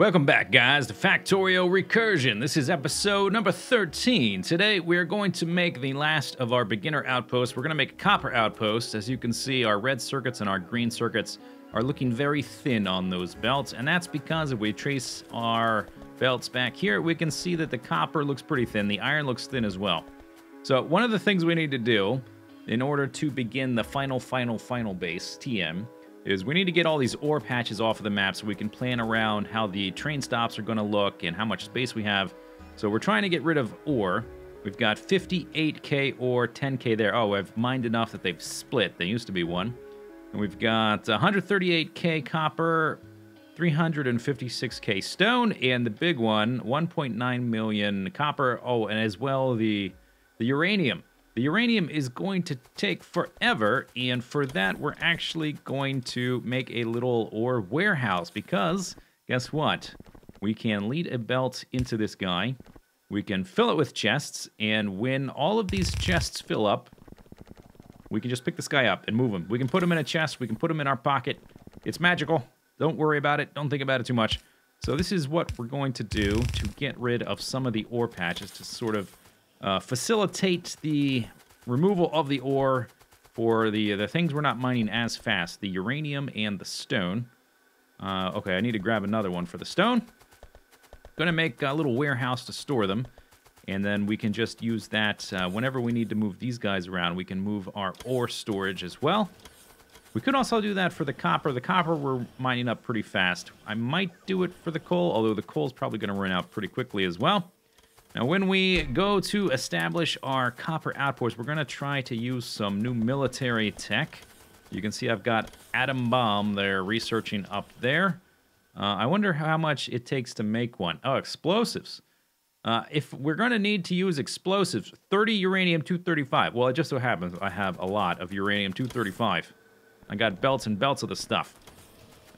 Welcome back, guys, to Factorio Recursion. This is episode number 13. Today, we're going to make the last of our beginner outposts. We're going to make a copper outpost. As you can see, our red circuits and our green circuits are looking very thin on those belts, and that's because if we trace our belts back here, we can see that the copper looks pretty thin. The iron looks thin as well. So one of the things we need to do in order to begin the final base, TM, is we need to get all these ore patches off of the map so we can plan around how the train stops are going to look and how much space we have. So we're trying to get rid of ore. We've got 58k ore, 10k there. Oh, I've mined enough that they've split. There used to be one. And we've got 138k copper, 356k stone, and the big one, 1.9 million copper. Oh, and as well the uranium. The uranium is going to take forever, and for that, we're actually going to make a little ore warehouse, because, guess what? We can lead a belt into this guy, we can fill it with chests, and when all of these chests fill up, we can just pick this guy up and move him. We can put him in a chest, we can put him in our pocket. It's magical. Don't worry about it. Don't think about it too much. So this is what we're going to do to get rid of some of the ore patches to sort of facilitate the removal of the ore for the things we're not mining as fast, the uranium and the stone. Okay, I need to grab another one for the stone. Going to make a little warehouse to store them, and then we can just use that whenever we need to move these guys around. We can move our ore storage as well. We could also do that for the copper. The copper we're mining up pretty fast. I might do it for the coal, although the coal's probably going to run out pretty quickly as well. Now, when we go to establish our copper outpost, we're going to try to use some new military tech. You can see I've got atom bomb there researching up there. I wonder how much it takes to make one. Oh, explosives. If we're going to need to use explosives, 30 uranium-235. Well, it just so happens I have a lot of uranium-235. I got belts and belts of the stuff.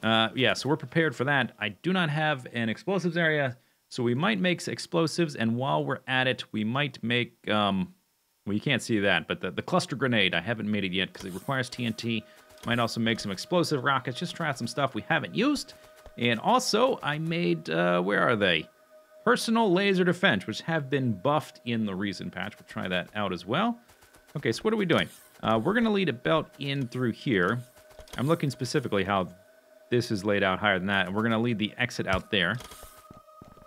Yeah, so we're prepared for that. I do not have an explosives area, so we might make explosives, and while we're at it, we might make, well, you can't see that, but the cluster grenade, I haven't made it yet because it requires TNT. Might also make some explosive rockets, just try out some stuff we haven't used. And also, I made, where are they? Personal laser defense, which have been buffed in the recent patch. We'll try that out as well. Okay, so what are we doing? We're going to lead a belt in through here. I'm looking specifically how this is laid out higher than that, and we're going to lead the exit out there.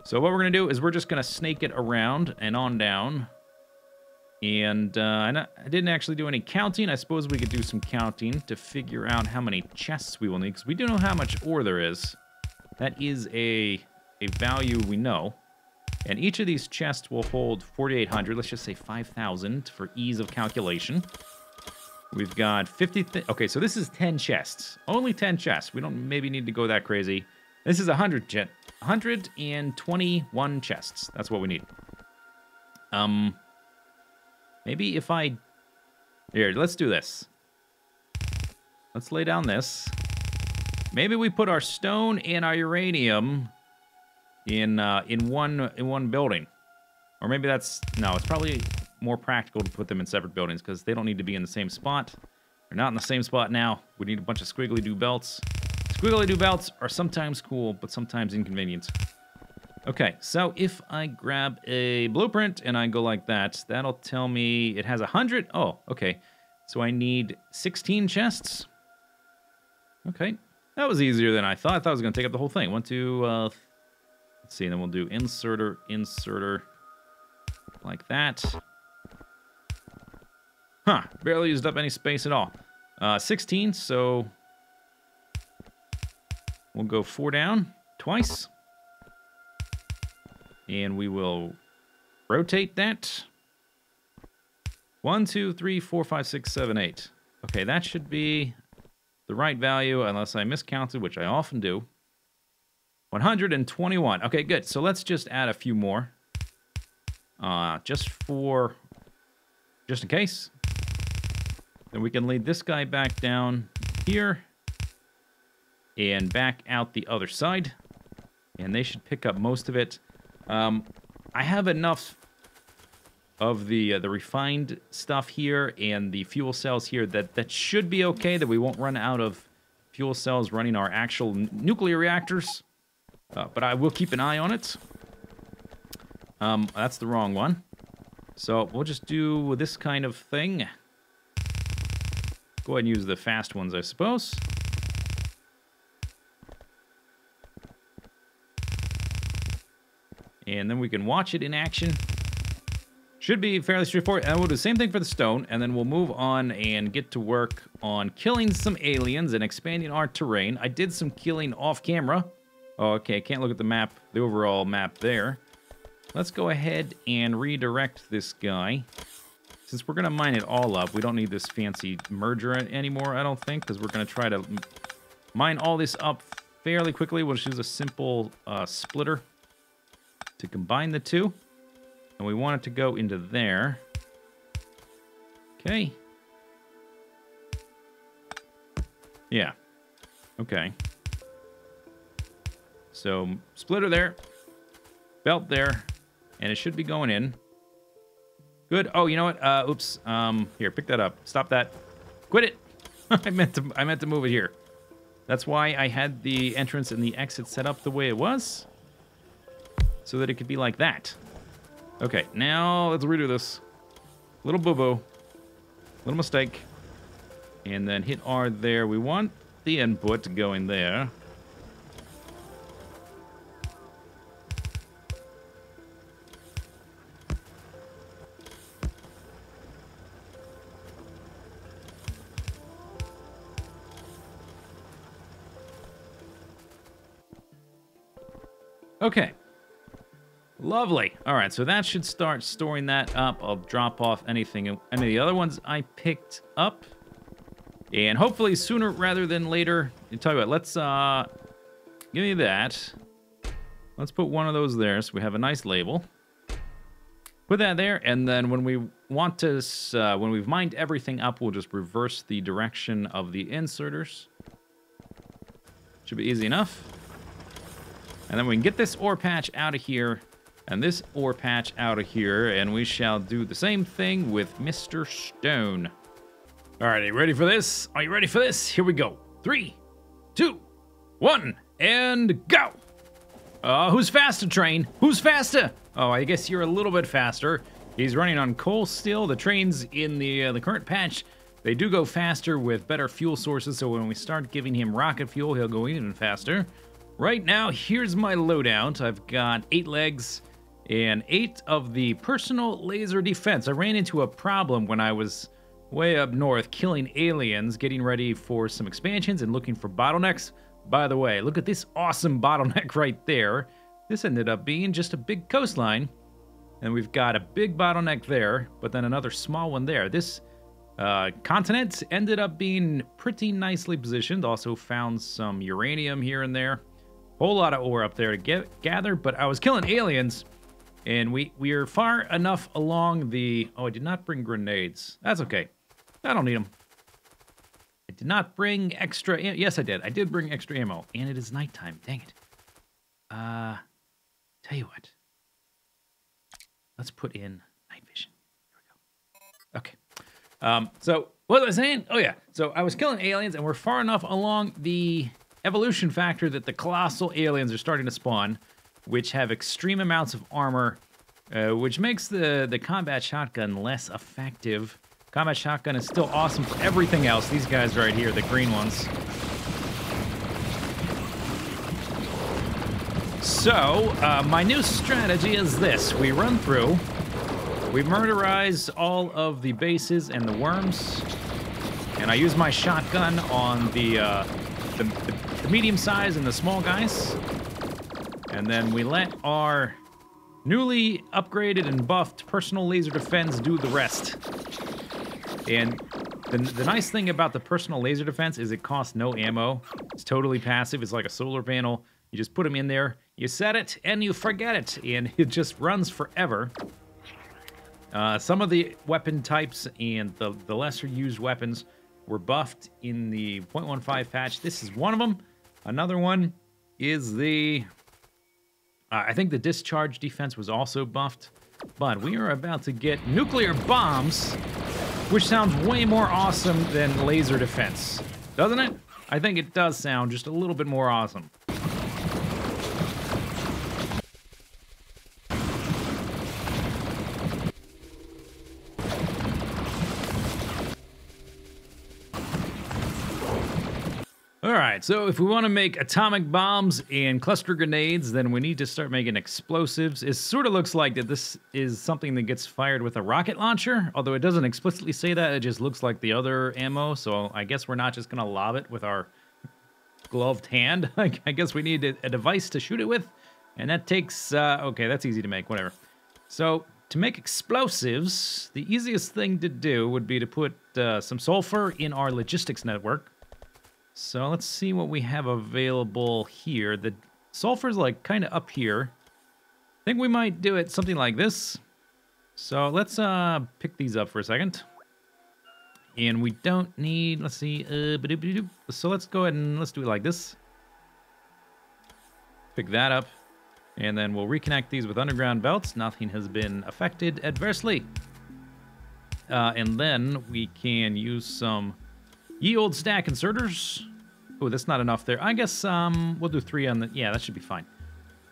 So what we're going to do is we're just going to snake it around and on down. And I didn't actually do any counting. I suppose we could do some counting to figure out how many chests we will need, because we do know how much ore there is. That is a value we know. And each of these chests will hold 4,800. Let's just say 5,000 for ease of calculation. We've got 50... Okay, so this is 10 chests. Only 10 chests. We don't maybe need to go that crazy. This is 121 chests. That's what we need. Maybe if I... Here, let's do this. Let's lay down this. Maybe we put our stone and our uranium in one building. Or maybe that's... No, it's probably more practical to put them in separate buildings because they don't need to be in the same spot. They're not in the same spot now. We need a bunch of squiggly-do belts. Squiggly-do belts are sometimes cool, but sometimes inconvenient. Okay, so if I grab a blueprint and I go like that, that'll tell me it has 100. Oh, okay. So I need 16 chests. Okay, that was easier than I thought. I thought it was going to take up the whole thing. 1, 2, let's see, and then we'll do inserter, like that. Huh, barely used up any space at all. 16, so we'll go 4 down twice. And we will rotate that. 1, 2, 3, 4, 5, 6, 7, 8. Okay, that should be the right value, unless I miscounted, which I often do. 121. Okay, good. So let's just add a few more. Just in case. Then we can lead this guy back down here. And back out the other side. And they should pick up most of it. I have enough of the refined stuff here and the fuel cells here that should be okay, that we won't run out of fuel cells running our actual nuclear reactors. But I will keep an eye on it. That's the wrong one. So we'll just do this kind of thing. Go ahead and use the fast ones, I suppose. And then we can watch it in action. Should be fairly straightforward. And we'll do the same thing for the stone, and then we'll move on and get to work on killing some aliens and expanding our terrain. I did some killing off camera. Oh, okay, can't look at the map, the overall map there. Let's go ahead and redirect this guy. Since we're going to mine it all up, we don't need this fancy merger anymore, I don't think, because we're going to try to mine all this up fairly quickly. We'll just use a simple splitter to combine the two. And we want it to go into there. Okay. Yeah. Okay. So, splitter there. Belt there. And it should be going in. Good. Oh, you know what? Oops. Here, pick that up. Stop that. Quit it. I meant to move it here. That's why I had the entrance and the exit set up the way it was. So that it could be like that. Okay, now let's redo this. Little boo-boo. Little mistake. And then hit R there. We want the input going there. Okay. Lovely. All right, so that should start storing that up. I'll drop off any of the other ones I picked up. And hopefully sooner rather than later. I'll tell you what, let's give me that. Let's put one of those there so we have a nice label. Put that there, and then when we want to, when we've mined everything up, we'll just reverse the direction of the inserters. Should be easy enough. And then we can get this ore patch out of here. And this ore patch out of here, and we shall do the same thing with Mr. Stone. All right, are you ready for this? Are you ready for this? Here we go. 3, 2, 1, and go! Who's faster, train? Who's faster? Oh, I guess you're a little bit faster. He's running on coal still. The trains in the current patch, they do go faster with better fuel sources, so when we start giving him rocket fuel, he'll go even faster. Right now, here's my loadout. I've got 8 legs and 8 of the personal laser defense. I ran into a problem when I was way up north killing aliens, getting ready for some expansions and looking for bottlenecks. By the way, look at this awesome bottleneck right there. This ended up being just a big coastline. And we've got a big bottleneck there, but then another small one there. This continent ended up being pretty nicely positioned. Also found some uranium here and there. Whole lot of ore up there to gather, but I was killing aliens. And we are far enough along the... Oh, I did not bring grenades. That's okay. I don't need them. I did not bring extra... Yes, I did. I did bring extra ammo. And it is nighttime. Dang it. Tell you what. Let's put in night vision. Here we go. Okay. So, what was I saying? Oh, yeah. So, I was killing aliens, and we're far enough along the evolution factor that the colossal aliens are starting to spawn, which have extreme amounts of armor, which makes the combat shotgun less effective. Combat shotgun is still awesome for everything else. These guys right here, the green ones. So, my new strategy is this. We run through, we murderize all of the bases and the worms, and I use my shotgun on the medium size and the small guys. And then we let our newly upgraded and buffed personal laser defense do the rest. And the nice thing about the personal laser defense is it costs no ammo. It's totally passive. It's like a solar panel. You just put them in there, you set it, and you forget it. And it just runs forever. Some of the weapon types and the lesser used weapons were buffed in the 0.15 patch. This is one of them. Another one is the... I think the discharge defense was also buffed, but we are about to get nuclear bombs, which sounds way more awesome than laser defense, doesn't it? I think it does sound just a little bit more awesome. All right, so if we want to make atomic bombs and cluster grenades, then we need to start making explosives. It sort of looks like that this is something that gets fired with a rocket launcher, although it doesn't explicitly say that. It just looks like the other ammo, so I guess we're not just going to lob it with our gloved hand. I guess we need a device to shoot it with, and that takes... okay, that's easy to make, whatever. So, to make explosives, the easiest thing to do would be to put some sulfur in our logistics network. So let's see what we have available here. The sulfur's like kind of up here. I think we might do it something like this. So let's pick these up for a second. And we don't need, let's see, so let's go ahead and let's do it like this. Pick that up. And then we'll reconnect these with underground belts. Nothing has been affected adversely. And then we can use some ye old stack inserters. Oh, that's not enough there. I guess we'll do 3 on the... Yeah, that should be fine.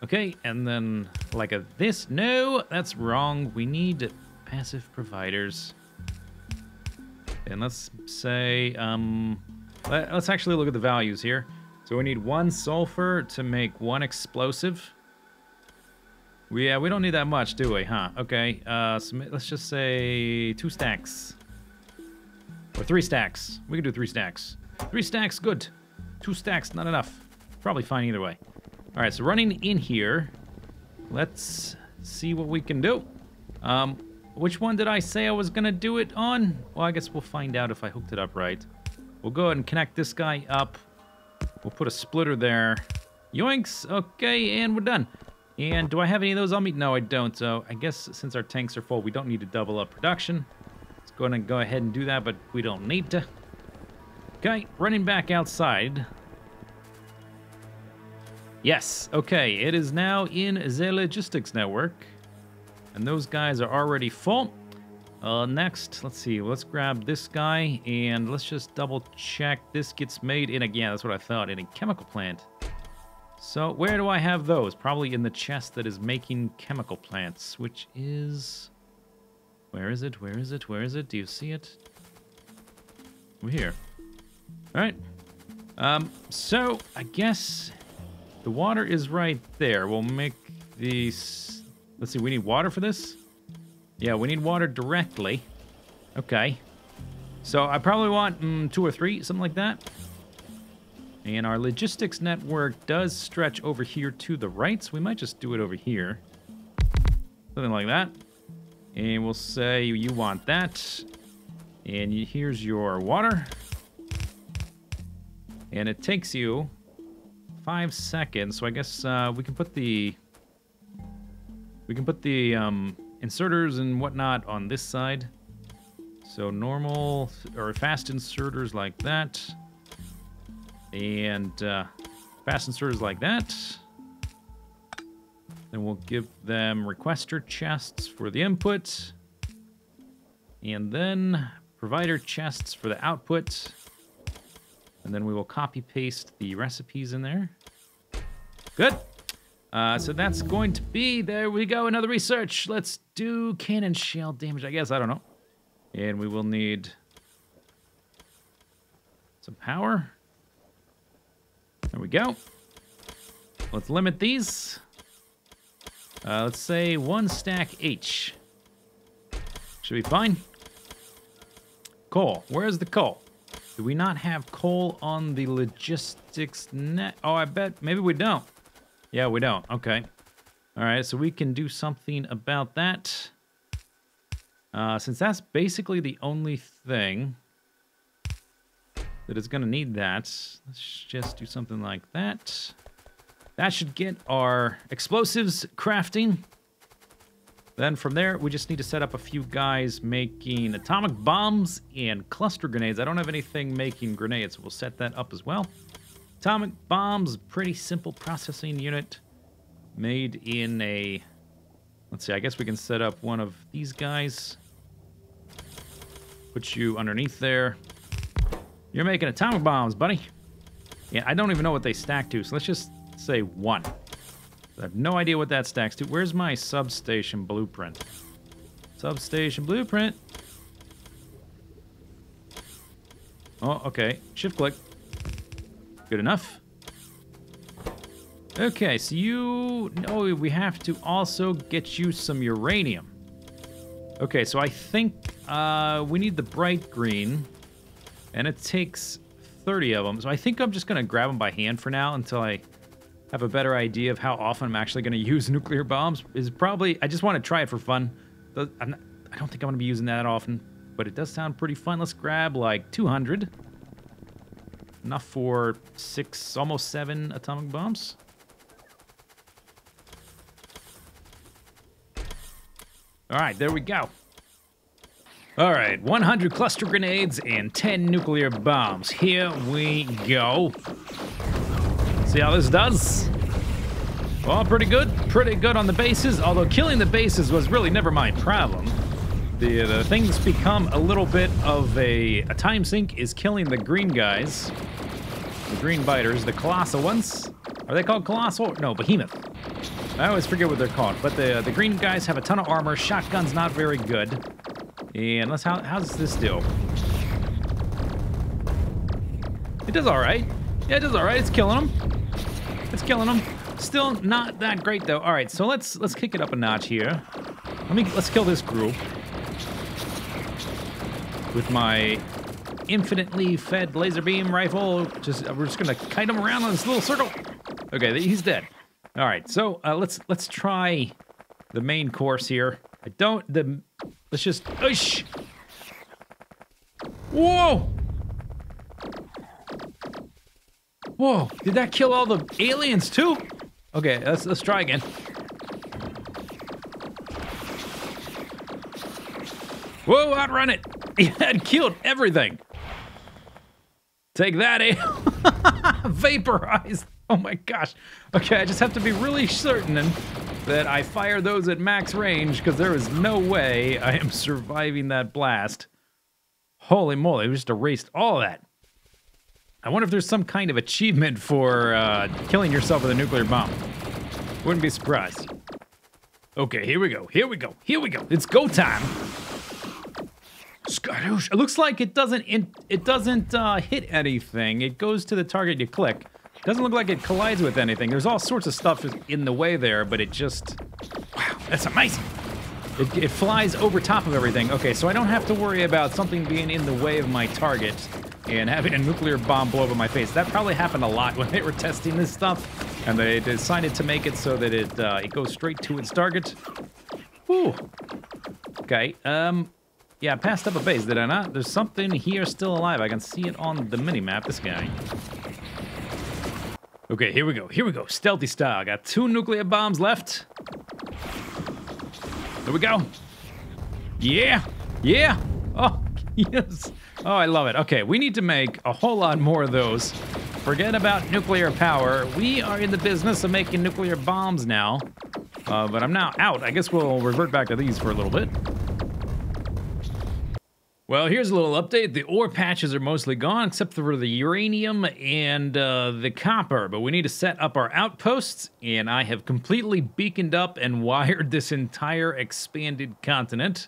Okay, and then like this. No, that's wrong. We need passive providers. And let's say... let's actually look at the values here. So we need 1 sulfur to make 1 explosive. Yeah, we don't need that much, do we? Huh? Okay, so let's just say 2 stacks. Or 3 stacks. We can do 3 stacks. 3 stacks, good. 2 stacks, not enough. Probably fine either way. All right, so running in here, let's see what we can do. Which one did I say I was gonna do it on? Well, I guess we'll find out if I hooked it up right. We'll go ahead and connect this guy up. We'll put a splitter there. Yoinks, okay, and we're done. And do I have any of those on me? No, I don't. So I guess since our tanks are full, we don't need to double up production. Let's go ahead and do that, but we don't need to. Okay, running back outside. Yes, okay, it is now in the logistics network. And those guys are already full. Next, let's see, let's grab this guy and let's just double check this gets made in, again, that's what I thought, in a chemical plant. So where do I have those? Probably in the chest that is making chemical plants, which is... Where is it? Where is it? Where is it? Do you see it? We're here. All right. So I guess the water is right there. We'll make these... Let's see, we need water for this? Yeah, we need water directly. Okay. So I probably want 2 or 3, something like that. And our logistics network does stretch over here to the right, so we might just do it over here. Something like that. And we'll say you want that. And here's your water. And it takes you 5 seconds, so I guess we can put the inserters and whatnot on this side. So normal or fast inserters like that. And fast inserters like that. Then we'll give them requester chests for the input. And then provider chests for the output. And then we will copy paste the recipes in there. Good. So that's going to be, there we go, another research. Let's do cannon shell damage, I guess, I don't know. And we will need some power. There we go. Let's limit these. Let's say 1 stack H. Should be fine. Coal. Where's the coal? Do we not have coal on the logistics net? Oh, I bet. Maybe we don't. Yeah, we don't. Okay. All right, so we can do something about that. Since that's basically the only thing that is going to need that, let's just do something like that. That should get our explosives crafting. Then from there, we just need to set up a few guys making atomic bombs and cluster grenades. I don't have anything making grenades, so we'll set that up as well. Atomic bombs, pretty simple processing unit made in a... Let's see, I guess we can set up one of these guys. Put you underneath there. You're making atomic bombs, buddy. Yeah, I don't even know what they stack to, so let's just say 1. I have no idea what that stacks to. Where's my substation blueprint? Substation blueprint. Oh, okay. Shift click. Good enough. Okay, so you... No, we have to also get you some uranium. Okay, so I think we need the bright green. And it takes 30 of them. So I think I'm just going to grab them by hand for now until I have a better idea of how often I'm actually going to use nuclear bombs. Is probably... I just want to try it for fun. I don't think I'm going to be using that often. But it does sound pretty fun. Let's grab like 200. Enough for 6, almost 7 atomic bombs. All right, there we go. All right, 100 cluster grenades and 10 nuclear bombs. Here we go. See how this does? Well, pretty good. Pretty good on the bases, although killing the bases was really never my problem. The thing that's become a little bit of a time sink is killing the green guys. The green biters, the colossal ones. Are they called colossal? No, behemoth. I always forget what they're called. But the green guys have a ton of armor. Shotgun's not very good. And let's how's this do? It does all right. Yeah, it does all right. It's killing them. It's killing them. Still not that great though. All right, so let's kick it up a notch here. Let's kill this group with my infinitely fed laser beam rifle. We're just gonna kite him around on this little circle. Okay, he's dead. All right, so let's try the main course here. Let's just, oosh. Whoa! Whoa, did that kill all the aliens too? Okay, let's try again. Whoa, outrun it! It had killed everything. Take that, vaporized. Oh my gosh. Okay, I just have to be really certain that I fire those at max range, because there is no way I am surviving that blast. Holy moly, we just erased all of that. I wonder if there's some kind of achievement for killing yourself with a nuclear bomb. Wouldn't be surprised. Okay, here we go, here we go, here we go. It's go time. Skadoosh. It looks like it doesn't hit anything. It goes to the target you click. Doesn't look like it collides with anything. There's all sorts of stuff in the way there, but it just... Wow, that's amazing. It flies over top of everything. Okay, so I don't have to worry about something being in the way of my target and having a nuclear bomb blow over my face. That probably happened a lot when they were testing this stuff, and they decided to make it so that it goes straight to its target. Whew. Okay, yeah, I passed up a base, did I not? There's something here still alive. I can see it on the mini-map, this guy. Okay, here we go, here we go. Stealthy style. Got 2 nuclear bombs left. There we go. Yeah, yeah. Oh, yes. Oh, I love it. Okay, we need to make a whole lot more of those. Forget about nuclear power. We are in the business of making nuclear bombs now. But I'm now out. I guess we'll revert back to these for a little bit. Well, here's a little update. The ore patches are mostly gone, except for the uranium and the copper. But we need to set up our outposts, and I have completely beaconed up and wired this entire expanded continent.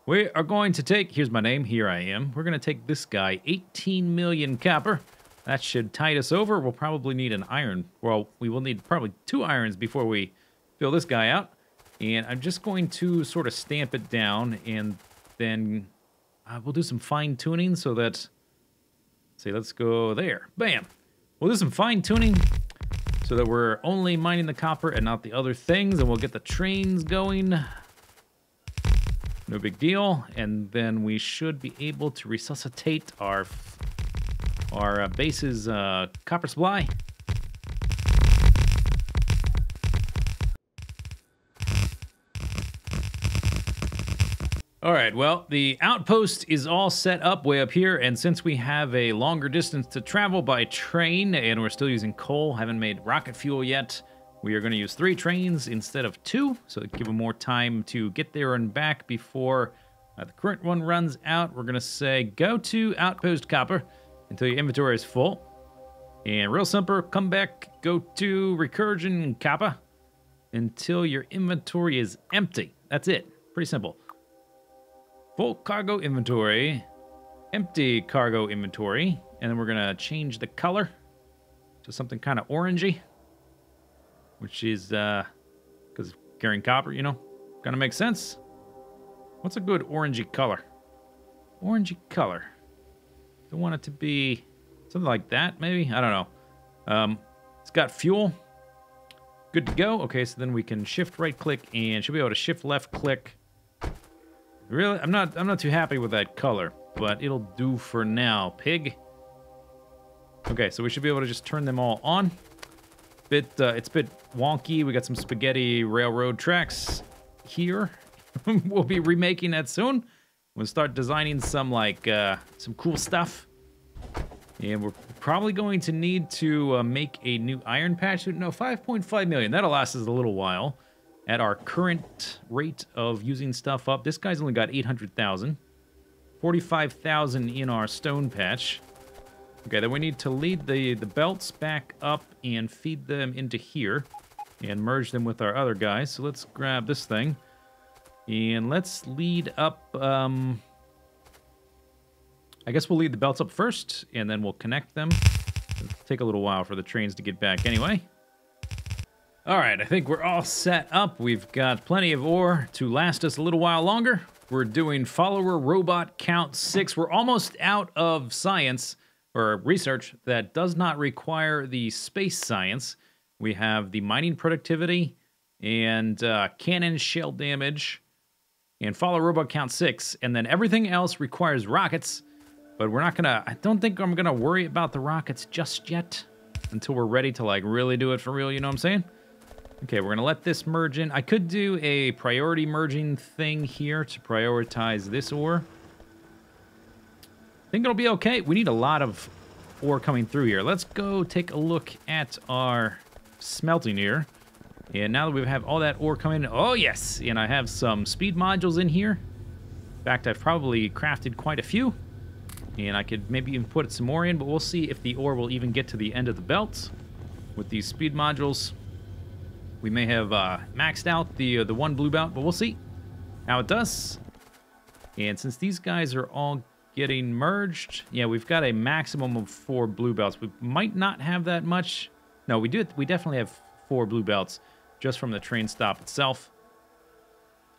We are going to take, here's my name, here I am. We're going to take this guy, 18 million copper. That should tide us over. We'll probably need an iron. Well, we will need probably 2 irons before we fill this guy out. And I'm just going to sort of stamp it down, and then... we'll do some fine tuning so that, let's go there. Bam. We'll do some fine tuning so that we're only mining the copper and not the other things, and we'll get the trains going. No big deal. And then we should be able to resuscitate our base's copper supply. All right, well, the outpost is all set up way up here, and since we have a longer distance to travel by train, and we're still using coal, haven't made rocket fuel yet, we are going to use 3 trains instead of 2, so give them more time to get there and back before the current one runs out. We're going to say, go to Outpost Copper until your inventory is full. And real simple, come back, go to Recursion Copper until your inventory is empty. That's it. Pretty simple. Full cargo inventory, empty cargo inventory, and then we're gonna change the color to something kind of orangey, which is, because carrying copper, you know, kind of makes sense. What's a good orangey color? Orangey color. Don't want it to be something like that, maybe? I don't know. It's got fuel. Good to go. Okay, so then we can shift right click and should be able to shift left click. Really, I'm not too happy with that color, but it'll do for now. Pig. Okay, so we should be able to just turn them all on. It's a bit wonky. We got some spaghetti railroad tracks here. We'll be remaking that soon. We'll start designing some like some cool stuff. And we're probably going to need to make a new iron patch. No, 5.5 million. That'll last us a little while. At our current rate of using stuff up, this guy's only got 800,000. 45,000 in our stone patch. Okay, then we need to lead the belts back up and feed them into here. And merge them with our other guys. So let's grab this thing. And let's lead up... I guess we'll lead the belts up first, and then we'll connect them. It'll take a little while for the trains to get back anyway. All right, I think we're all set up. We've got plenty of ore to last us a little while longer. We're doing follower robot count 6. We're almost out of science, or research, that does not require the space science. We have the mining productivity, and cannon shell damage, and follow robot count 6, and then everything else requires rockets. But we're not gonna, I don't think I'm gonna worry about the rockets just yet until we're ready to like really do it for real, you know what I'm saying? Okay, we're gonna let this merge in. I could do a priority merging thing here to prioritize this ore. I think it'll be okay. We need a lot of ore coming through here. Let's go take a look at our smelting here. And now that we have all that ore coming in, oh yes, and I have some speed modules in here. In fact, I've probably crafted quite a few. And I could maybe even put some more in, but we'll see if the ore will even get to the end of the belt with these speed modules. We may have maxed out the one blue belt, but we'll see how it does. And since these guys are all getting merged, yeah, we've got a maximum of 4 blue belts. We might not have that much. No, we do. We definitely have 4 blue belts just from the train stop itself.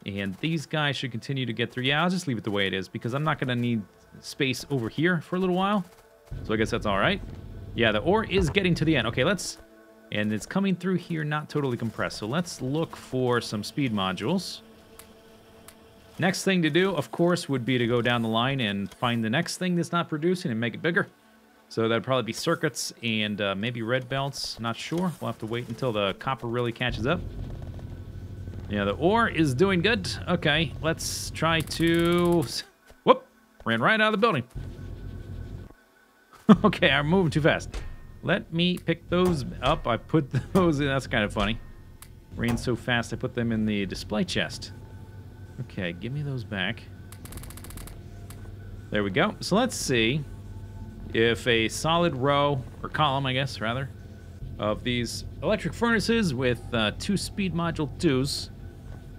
And these guys should continue to get through. Yeah, I'll just leave it the way it is because I'm not going to need space over here for a little while. So I guess that's all right. Yeah, the ore is getting to the end. Okay, let's... And it's coming through here, not totally compressed. So let's look for some speed modules. Next thing to do, of course, would be to go down the line and find the next thing that's not producing and make it bigger. So that'd probably be circuits and maybe red belts. Not sure. We'll have to wait until the copper really catches up. Yeah, the ore is doing good. Okay, let's try to... Whoop! Ran right out of the building. Okay, I'm moving too fast. Let me pick those up. I put those in. That's kind of funny. Ran so fast, I put them in the display chest. Okay, give me those back. There we go. So let's see if a solid row, or column, I guess, rather, of these electric furnaces with 2 speed module 2s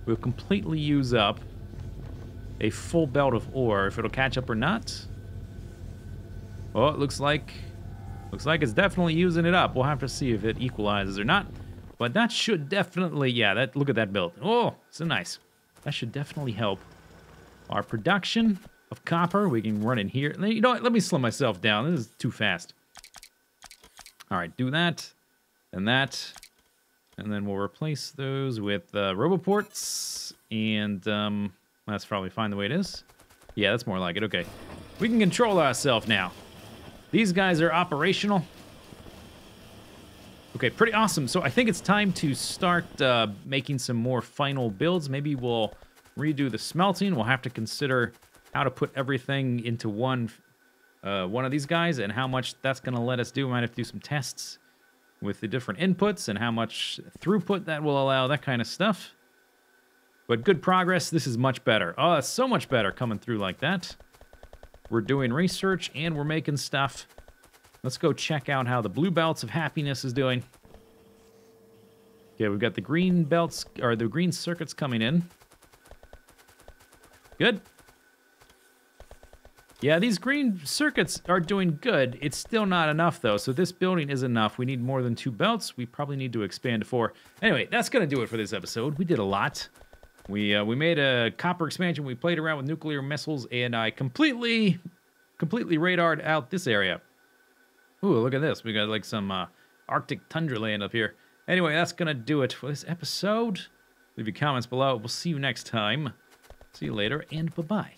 will completely use up a full belt of ore. If it'll catch up or not. Oh, it looks like it's definitely using it up. We'll have to see if it equalizes or not. But that should definitely, yeah, look at that build. Oh, so nice. That should definitely help our production of copper. We can run in here. You know what? Let me slow myself down. This is too fast. All right, do that and that. And then we'll replace those with roboports. And that's probably fine the way it is. Yeah, that's more like it. Okay. We can control ourselves now. These guys are operational. Okay, pretty awesome. So I think it's time to start making some more final builds. Maybe we'll redo the smelting. We'll have to consider how to put everything into one of these guys and how much that's going to let us do. We might have to do some tests with the different inputs and how much throughput that will allow, that kind of stuff. But good progress. This is much better. Oh, it's so much better coming through like that. We're doing research and we're making stuff. Let's go check out how the blue belts of happiness is doing. Okay, we've got the green belts, or the green circuits coming in. Good. Yeah, these green circuits are doing good. It's still not enough, though. So this building is enough. We need more than 2 belts. We probably need to expand to 4. Anyway, that's going to do it for this episode. We did a lot. We made a copper expansion. We played around with nuclear missiles, and I completely radared out this area. Ooh, look at this. We got like some Arctic tundra land up here. Anyway, that's going to do it for this episode. Leave your comments below. We'll see you next time. See you later, and bye-bye.